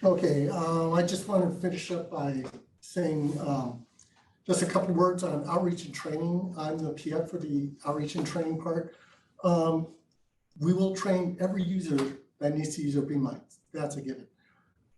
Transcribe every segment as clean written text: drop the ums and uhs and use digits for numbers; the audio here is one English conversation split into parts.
Okay, I just want to finish up by saying just a couple words on outreach and training. I'm the PF for the outreach and training part. We will train every user that needs to use our beamlines. That's a given.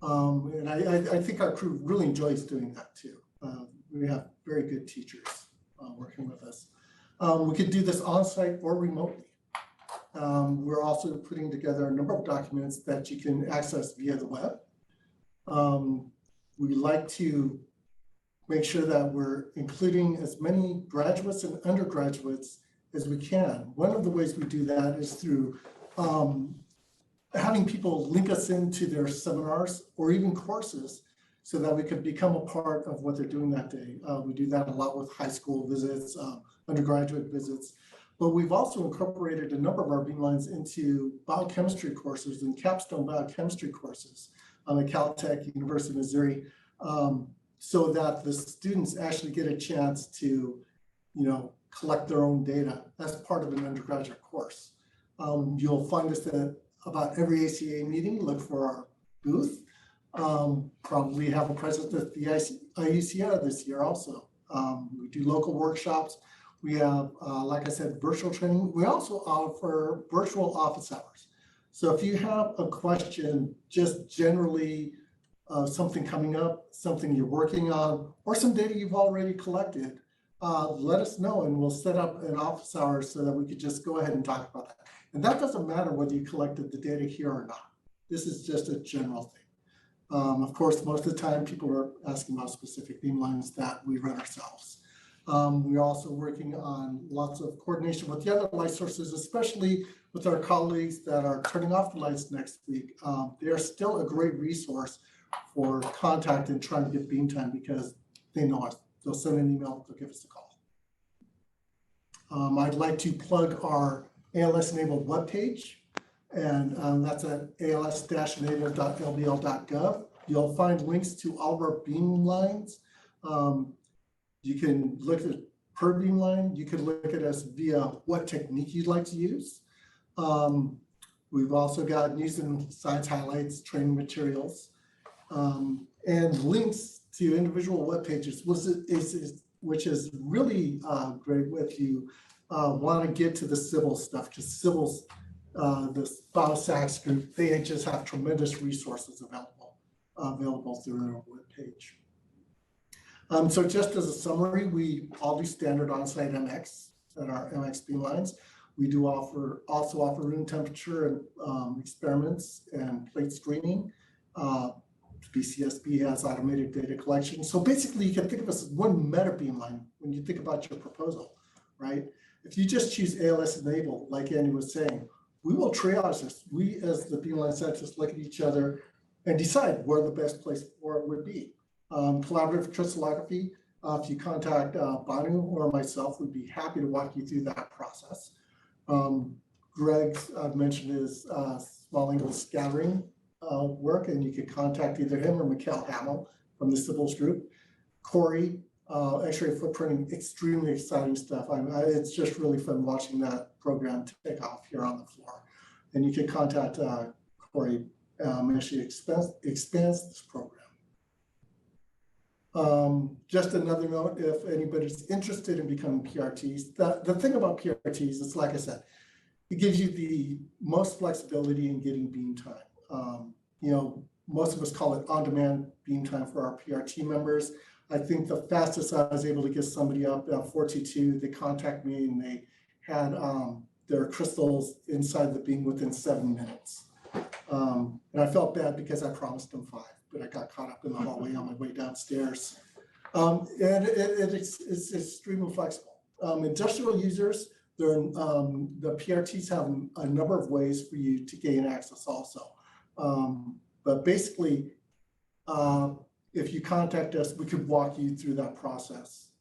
And I think our crew really enjoys doing that too. We have very good teachers working with us. We could do this on-site or remotely. We're also putting together a number of documents that you can access via the web. We like to make sure that we're including as many graduates and undergraduates as we can. One of the ways we do that is through having people link us into their seminars or even courses so that we can become a part of what they're doing that day. We do that a lot with high school visits, undergraduate visits, but we've also incorporated a number of our beamlines into biochemistry courses and capstone biochemistry courses at Caltech, University of Missouri, so that the students actually get a chance to, collect their own data as part of an undergraduate course. You'll find us at about every ACA meeting. Look for our booth. Probably have a presence at the IUCR this year also. We do local workshops. We have, like I said, virtual training. We also offer virtual office hours. So if you have a question, just generally something coming up, something you're working on, or some data you've already collected, let us know and we'll set up an office hour so that we could just go ahead and talk about that. And that doesn't matter whether you collected the data here or not. This is just a general thing. Of course, most of the time people are asking about specific beamlines that we run ourselves. We're also working on lots of coordination with the other light sources, especially with our colleagues that are turning off the lights next week. They are still a great resource for contact and trying to get beam time because they know us. They'll send an email, they'll give us a call. I'd like to plug our ALS-enabled webpage, and that's at als-enable.lbl.gov. You'll find links to all of our beamlines. You can look at per beamline. You can look at us via what technique you'd like to use. We've also got news and science highlights, training materials, and links to individual web pages, which is really great if you want to get to the civil stuff, because civil's the BioSACS group, they just have tremendous resources available through their web page. So just as a summary, we all do standard on-site MX at our MX beamlines. We do also offer room temperature and experiments and plate screening. BCSB has automated data collection. So basically you can think of us as one meta beamline when you think about your proposal, right? If you just choose ALS-enable, like Andy was saying, we will triage this. We as the beamline scientists look at each other and decide where the best place for it would be. Collaborative crystallography, if you contact Banu or myself, we'd be happy to walk you through that process. Greg mentioned his small angle scattering work, and you could contact either him or Mikkel Hamill from the Civils group. Corey, X-ray footprinting, extremely exciting stuff. It's just really fun watching that program take off here on the floor. And you can contact Corey as she expands this program. Just another note, if anybody's interested in becoming PRTs, the thing about PRTs is, like I said, it gives you the most flexibility in getting beam time. Most of us call it on-demand beam time for our PRT members. I think the fastest I was able to get somebody up at 422, they contact me and they had their crystals inside the beam within 7 minutes. And I felt bad because I promised them 5. But I got caught up in the hallway on my way downstairs. And it's extremely flexible. Industrial users, the PRTs have a number of ways for you to gain access also. But basically, if you contact us, we could walk you through that process.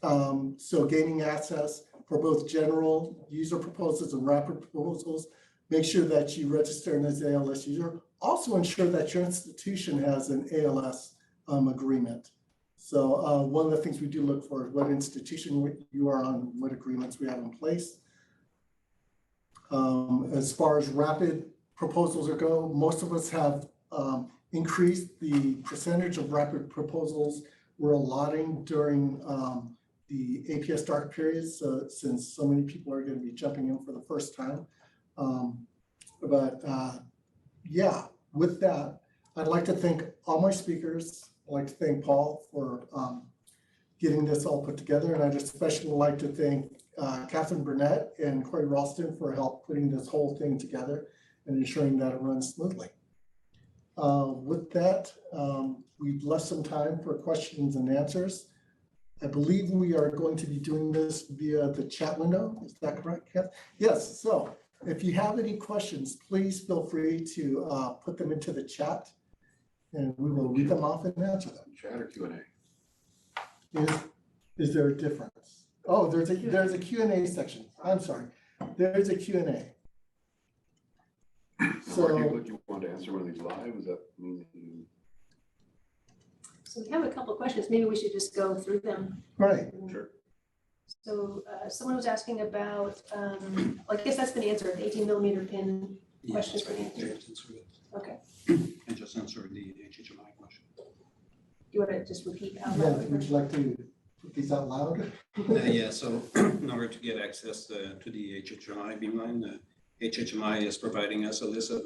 So gaining access for both general user proposals and rapid proposals, make sure that you register as an ALS user. Also ensure that your institution has an ALS agreement. So one of the things we do look for is what institution you are on, what agreements we have in place. As far as rapid proposals go, most of us have increased the percentage of rapid proposals we're allotting during the APS dark periods, since so many people are going to be jumping in for the first time. Yeah, with that, I'd like to thank all my speakers. I'd like to thank Paul for getting this all put together. And I'd especially like to thank Catherine Burnett and Corey Ralston for help putting this whole thing together and ensuring that it runs smoothly. With that, we've left some time for questions and answers. I believe we are going to be doing this via the chat window. Is that correct, Kath? Yes, so if you have any questions, please feel free to put them into the chat and we will read them off and answer them. Chat or Q&A? Is there a difference? Oh, there's a Q&A section. I'm sorry. There's a Q&A. So you want to answer one of these live? Does that mean that you... So we have a couple of questions. Maybe we should just go through them. Right. Sure. So someone was asking about, I guess that's been answered, the 18mm pin questions for answered. Okay. I just answered the HHMI question. You want to just repeat out Yeah, loud? would you like to put these out loud? Yeah, so in order to get access to the HHMI beamline, HHMI is providing us a list of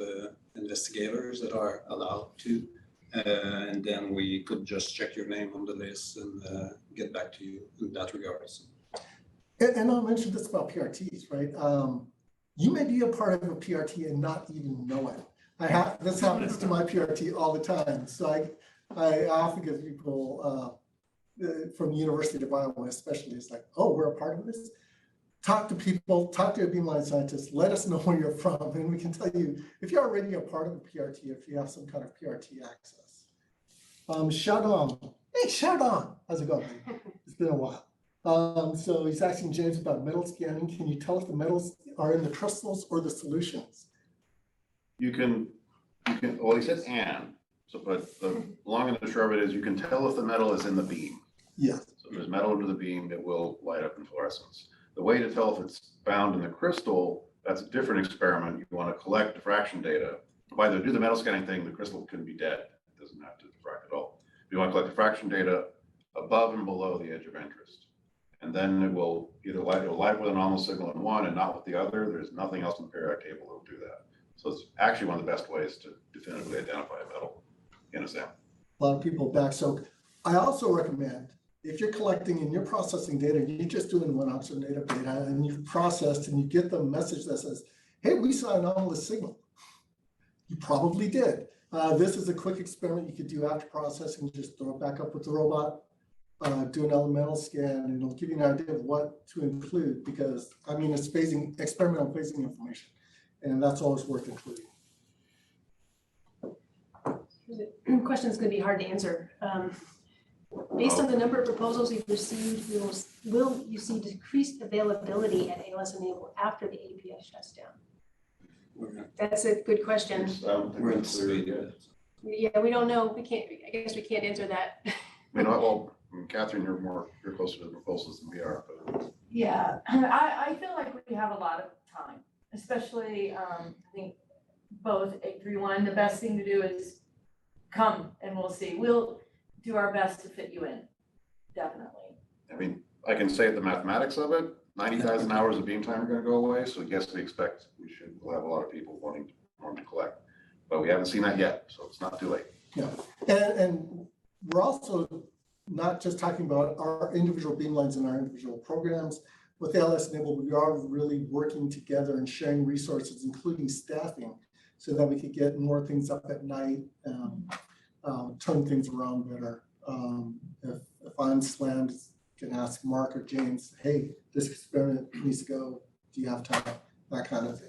investigators that are allowed to, and then we could just check your name on the list and get back to you in that regard. And I'll mention this about PRTs, right? You may be a part of a PRT and not even know it. This happens to my PRT all the time. So I often get people from the University of Iowa, especially, it's like, oh, we're a part of this. Talk to people, talk to a beamline scientist, let us know where you're from, and we can tell you if you're already a part of a PRT, if you have some kind of PRT access. Shadon, hey Shadon, how's it going? It's been a while. So he's asking James about metal scanning. Can you tell if the metals are in the crystals or the solutions? You can, well, he said and, so, but the long and the short of it is you can tell if the metal is in the beam. Yes. So if there's metal under the beam, it will light up in fluorescence. The way to tell if it's found in the crystal, that's a different experiment. You want to collect diffraction data. By the way, do the metal scanning thing, the crystal can be dead. It doesn't have to diffract at all. You want to collect diffraction data above and below the edge of interest. And then it will either light with an anomalous signal in one and not with the other. There's nothing else in the periodic table that will do that. So it's actually one of the best ways to definitively identify a metal in a sample. A lot of people back. So I also recommend, if you're collecting and you're processing data, and you're just doing one ounce of native data and you've processed and you get the message that says, hey, we saw an anomalous signal. You probably did. This is a quick experiment you could do after processing. Just throw it back up with the robot, do an elemental scan, and it'll give you an idea of what to include, because I mean, it's experimental phasing information, and that's always worth including. The question is going to be hard to answer. Based on the number of proposals you've received, will you see decreased availability at ALS-ENABLE after the APS shuts down? That's a good question. We're in Sweden. Yeah, we don't know. I guess we can't answer that. You know, well, Catherine, you're closer to the proposals than we are. But... Yeah, I feel like we have a lot of time, especially I think both 831. The best thing to do is come and we'll see. We'll do our best to fit you in, definitely. I mean, I can say the mathematics of it, 90,000 hours of beam time are going to go away. So yes, we'll have a lot of people wanting to collect, but we haven't seen that yet. So it's not too late. Yeah, and we're also not just talking about our individual beamlines and our individual programs. With ALS-ENABLE, we are really working together and sharing resources, including staffing, so that we could get more things up at night, turn things around better. If I'm slammed, you can ask Mark or James, hey, this experiment needs to go. Do you have time? That kind of thing.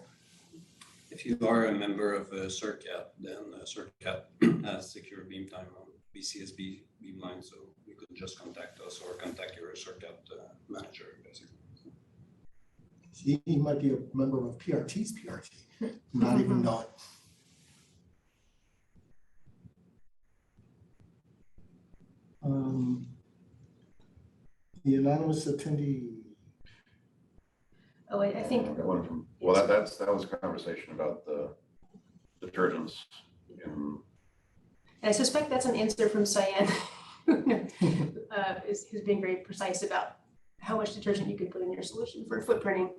If you are a member of CERCAT, then CERCAT has secure beam time on BCSB beamline, so you could just contact us or contact your CERCAT manager, basically. He might be a member of PRT's PRT, not even know it. The anonymous attendee. Oh, I think. Well, that was a conversation about the detergents in. And I suspect that's an answer from Cyan, who's being very precise about how much detergent you could put in your solution for footprinting.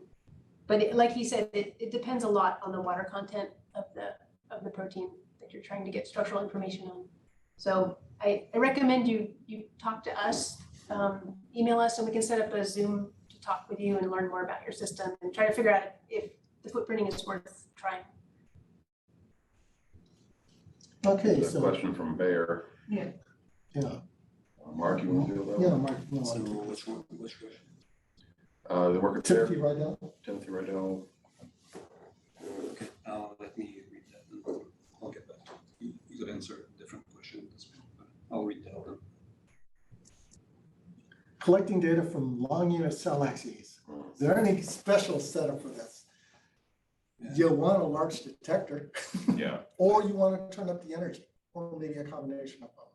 But like he said, it depends a lot on the water content of the protein that you're trying to get structural information on. So I recommend you talk to us, email us, and we can set up a Zoom to talk with you and learn more about your system and try to figure out if the footprinting is worth trying. Okay, A so, question from Bayer. yeah, Mark, you want to do that? yeah, Mark, no, So I'll take which one, which question? The worker there, Timothy, right now? Timothy Riddell. Okay, let me read that and I'll get back to you. You could answer a different question as well, but I'll read that one. Collecting data from long unit cell axes. Is there any special setup for this? Yeah. You want a large detector, Yeah. or you want to turn up the energy, or maybe a combination of both.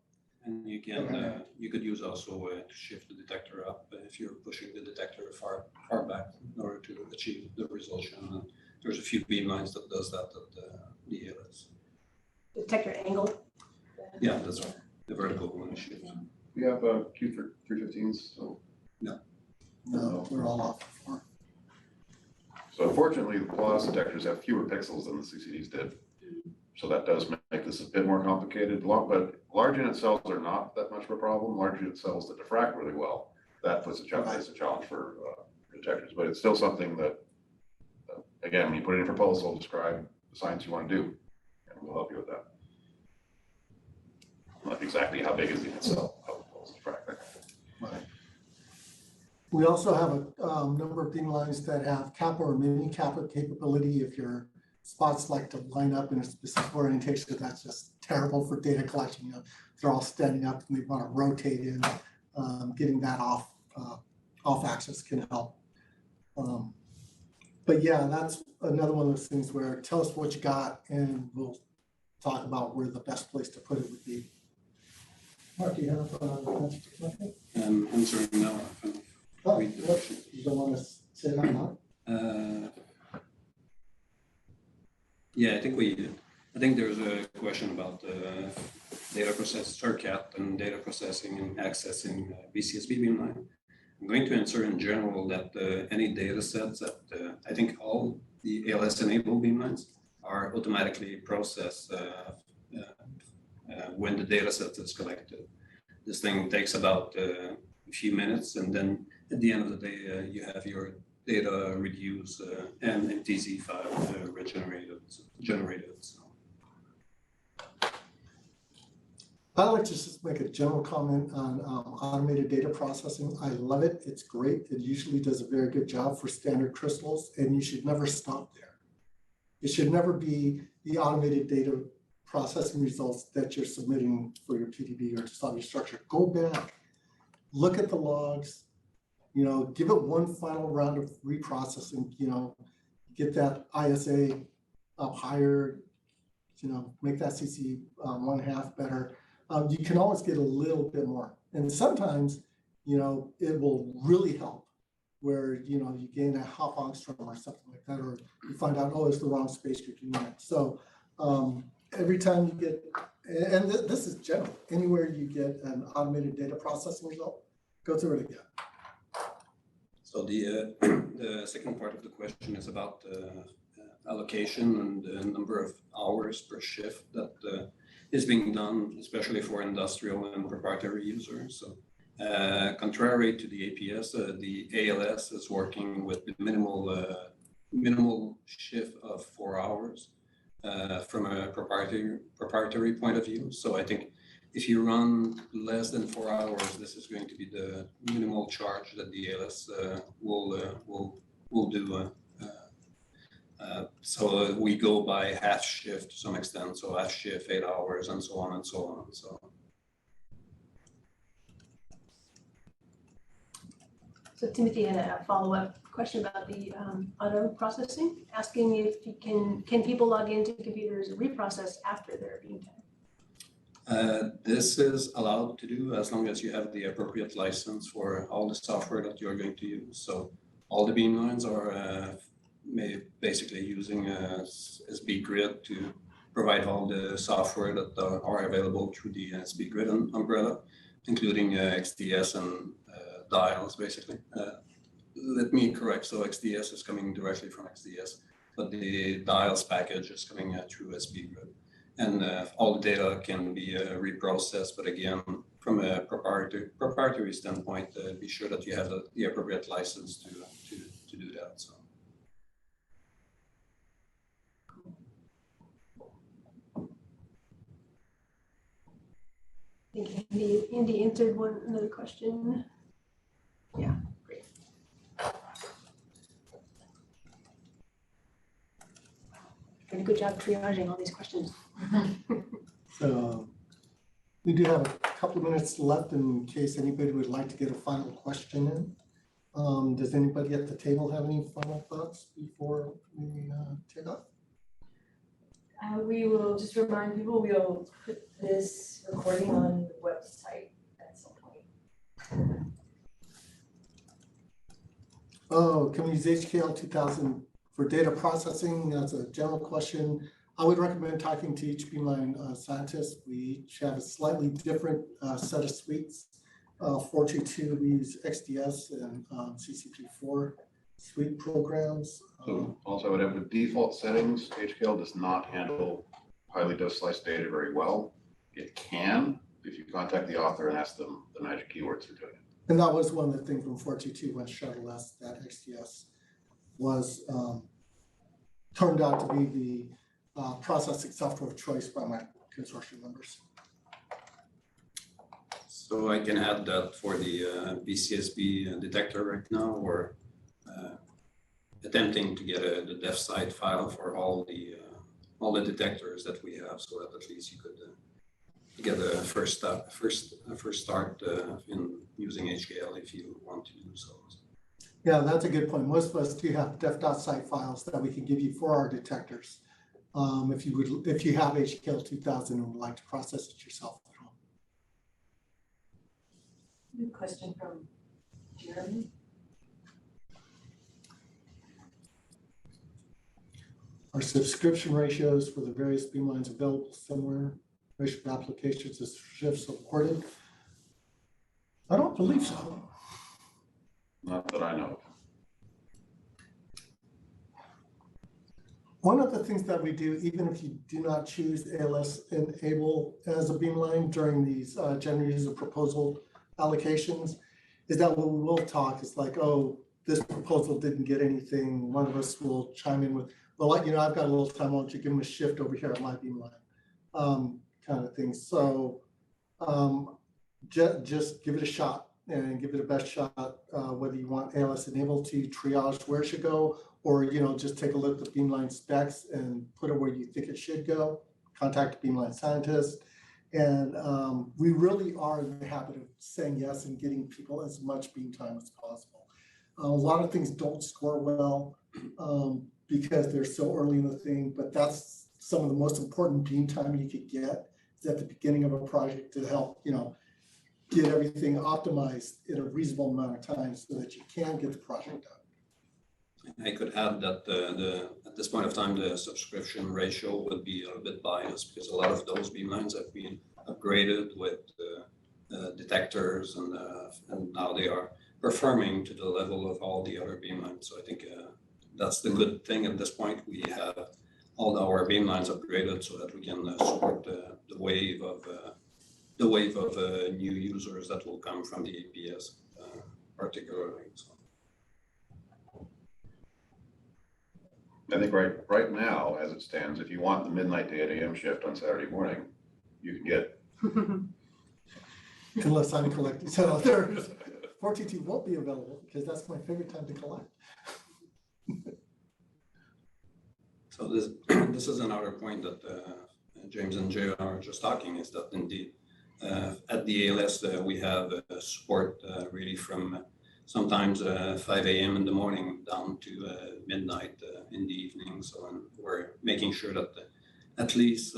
And you can, you could use also to shift the detector up if you're pushing the detector far back in order to achieve the resolution. And there's a few beamlines that does that at the ALS. Detector angle. Yeah, that's right. The vertical one shift. We have Q315s, so. No, they're all off before. So fortunately, the Polaris detectors have fewer pixels than the CCDs did. So that does make this a bit more complicated, but large unit cells are not that much of a problem. Large unit cells that diffract really well, that puts a challenge for detectors, but it's still something that, again, when you put in a proposal, describe the science you want to do, and we'll help you with that. Not exactly how big is the unit cell, how well is diffracting. Right. We also have a number of beamlines that have kappa or mini kappa capability if your spots like to line up in a specific orientation. That's just terrible for data collection. You know, they're all standing up and they want to rotate in. Getting that off axis can help. But yeah, that's another one of those things where tell us what you got and we'll talk about where the best place to put it would be. Mark, do you have an answer to something? I'm sorry, now Oh, read the what? question. You don't want to say that now? Yeah, I think there's a question about data process, CIRCAT, and data processing and accessing BCSB beamline. I'm going to answer in general that any data sets that I think all the ALS-enabled beamlines are automatically processed when the data set is collected. This thing takes about a few minutes, and then at the end of the day, you have your data reduced and MTZ file generated. So. I'd like to just make a general comment on automated data processing. I love it. It's great. It usually does a very good job for standard crystals, and you should never stop there. It should never be the automated data processing results that you're submitting for your PDB or to solve your structure. Go back, look at the logs, you know, give it one final round of reprocessing, you know, get that ISA up higher, you know, make that CC 1/2 better. You can always get a little bit more. And sometimes, you know, it will really help where, you know, you gain a half angstrom or something like that, or you find out, oh, it's the wrong space you're doing it. So every time you get, and this is general, anywhere you get an automated data processing result, go through it again. So the second part of the question is about allocation and the number of hours per shift that is being done, especially for industrial and proprietary users. So contrary to the APS, the ALS is working with the minimal shift of 4 hours from a proprietary point of view. So I think if you run less than 4 hours, this is going to be the minimal charge that the ALS will do. So we go by half shift to some extent, so half shift, 8 hours, and so on and so on. So Timothy had a follow-up question about the auto processing, asking if you can people log into computers and reprocess after their beam time? This is allowed to do as long as you have the appropriate license for all the software that you're going to use. So all the beamlines are basically using SB Grid to provide all the software that are available through the SB Grid umbrella, including XDS and dials, basically. Let me correct, so XDS is coming directly from XDS, but the dials package is coming through SB Grid. And all the data can be reprocessed, but again, from a proprietary standpoint, be sure that you have the appropriate license to do that. So. I think Andy answered another question. Yeah, great. Did a good job triaging all these questions. So we do have a couple of minutes left in case anybody would like to get a final question in. Does anybody at the table have any final thoughts before we take off? We will just remind people, we'll put this recording on the website at some point. Oh, can we use HKL 2000 for data processing? That's a general question. I would recommend talking to each beamline scientist. We each have a slightly different set of suites. 422, we use XDS and CCP4 suite programs. So also I would have with default settings, HKL does not handle highly dose slice data very well. It can if you contact the author and ask them the magic keywords for doing it. And that was one of the things from 422 when Shuttle-S, that XDS was turned out to be the processing software of choice by my consortium members. So I can add that for the BCSB detector right now. We're attempting to get the dev site file for all the detectors that we have, so that at least you could get a first start in using HKL if you want to do so. Yeah, that's a good point. Most of us do have dev.site files that we can give you for our detectors. If you have HKL 2000 and would like to process it yourself at home. Good question from Jeremy. Are subscription ratios for the various beamlines available somewhere? Ratio of applications is shift supported? I don't believe so. Not that I know of. One of the things that we do, even if you do not choose ALS-ENABLE as a beamline during these general user proposal allocations, is that what we will talk is like, oh, this proposal didn't get anything. One of us will chime in with, well, I've got a little time, why don't you give them a shift over here at my beamline, kind of thing. So just give it a shot and give it a best shot, whether you want ALS-ENABLE to triage where it should go, or just take a look at the beamline specs and put it where you think it should go. Contact a beamline scientist. And we really are in the habit of saying yes and getting people as much beam time as possible. A lot of things don't score well because they're so early in the thing, but that's some of the most important beam time you could get is at the beginning of a project to help, get everything optimized in a reasonable amount of time so that you can get the project done. I could add that at this point of time, the subscription ratio would be a little bit biased because a lot of those beamlines have been upgraded with detectors and now they are performing to the level of all the other beamlines. So I think that's the good thing at this point. We have all our beamlines upgraded so that we can support the wave of new users that will come from the APS particularly. So. I think right now, as it stands, if you want the midnight to 8 a.m. shift on Saturday morning, you can get it. Unless I'm collecting. So there's 422 won't be available because that's my favorite time to collect. So this is another point that James and Jay are just talking is that indeed at the ALS we have support really from sometimes 5 a.m. in the morning down to midnight in the evening. So we're making sure that at least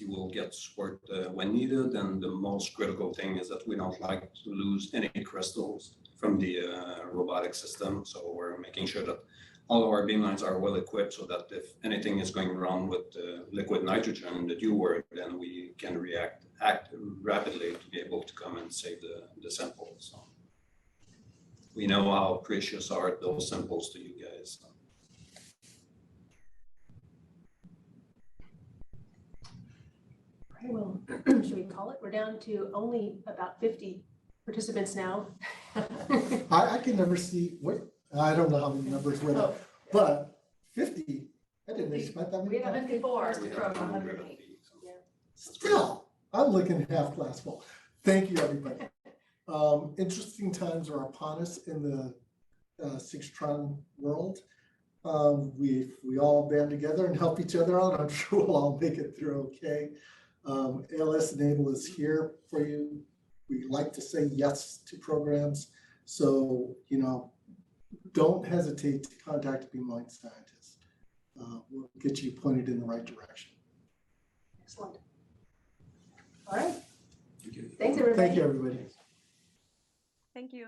you will get support when needed. And the most critical thing is that we don't like to lose any crystals from the robotic system. So we're making sure that all of our beamlines are well equipped so that if anything is going wrong with liquid nitrogen that you were, then we can act rapidly to be able to come and save the samples. So we know how precious are those samples to you guys. So. Okay, well, should we call it? We're down to only about 50 participants now. I can never see, I don't know how many numbers were there, Oh, but 50, I didn't expect that we many. have 54 We from have 108. Still, I'm looking half glass full. Thank you, everybody. Interesting times are upon us in the Sixtron world. We all band together and help each other out. I'm sure we'll all make it through okay. ALS-ENABLE is here for you. We like to say yes to programs. So, don't hesitate to contact a beamline scientist. We'll get you pointed in the right direction. Excellent. All right. Thank you. Thanks, everybody. Thank you, everybody. Thank you.